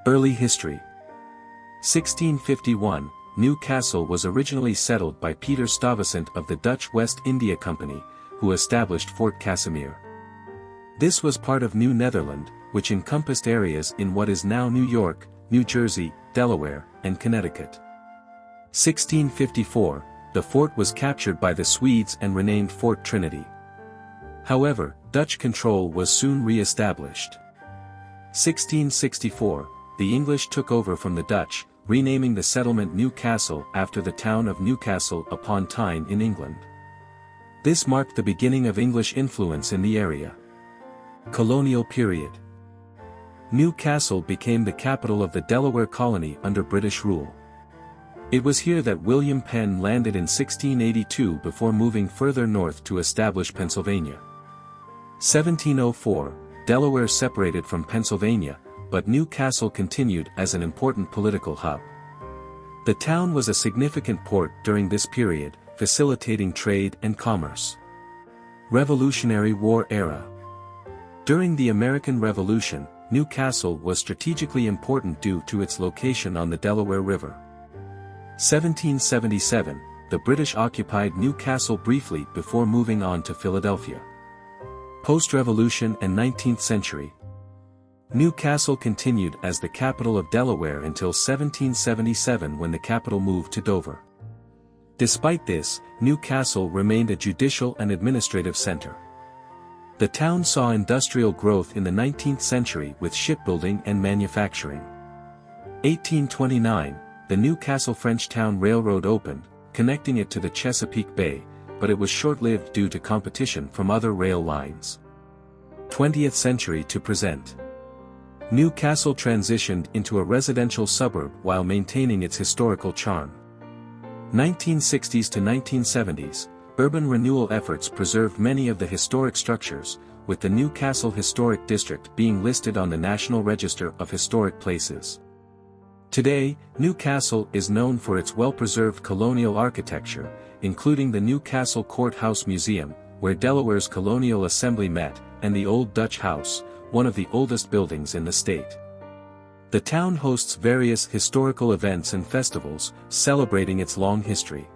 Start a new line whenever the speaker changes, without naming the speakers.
Early history. 1651, Newcastle was originally settled by Peter Stuyvesant of the Dutch West India Company, who established Fort Casimir. This was part of New Netherland, which encompassed areas in what is now New York, New Jersey, Delaware, and Connecticut. 1654, the fort was captured by the Swedes and renamed Fort Trinity. However, Dutch control was soon re-established. 1664, the English took over from the Dutch, renaming the settlement Newcastle after the town of Newcastle upon Tyne in England. This marked the beginning of English influence in the area. Colonial period. Newcastle became the capital of the Delaware colony under British rule. It was here that William Penn landed in 1682 before moving further north to establish Pennsylvania. 1704, Delaware separated from Pennsylvania, but Newcastle continued as an important political hub. The town was a significant port during this period, facilitating trade and commerce. Revolutionary War era. During the American Revolution, Newcastle was strategically important due to its location on the Delaware River. 1777, the British occupied Newcastle briefly before moving on to Philadelphia. Post-Revolution and 19th century. Newcastle continued as the capital of Delaware until 1777 when the capital moved to Dover. Despite this, Newcastle remained a judicial and administrative center. The town saw industrial growth in the 19th century with shipbuilding and manufacturing. 1829, the Newcastle Frenchtown Railroad opened, connecting it to the Chesapeake Bay, but it was short-lived due to competition from other rail lines. 20th century to present. Newcastle transitioned into a residential suburb while maintaining its historical charm. 1960s to 1970s, urban renewal efforts preserved many of the historic structures, with the Newcastle Historic District being listed on the National Register of Historic Places. Today, Newcastle is known for its well-preserved colonial architecture, including the Newcastle Courthouse Museum, where Delaware's colonial assembly met, and the Old Dutch House, one of the oldest buildings in the state. The town hosts various historical events and festivals, celebrating its long history.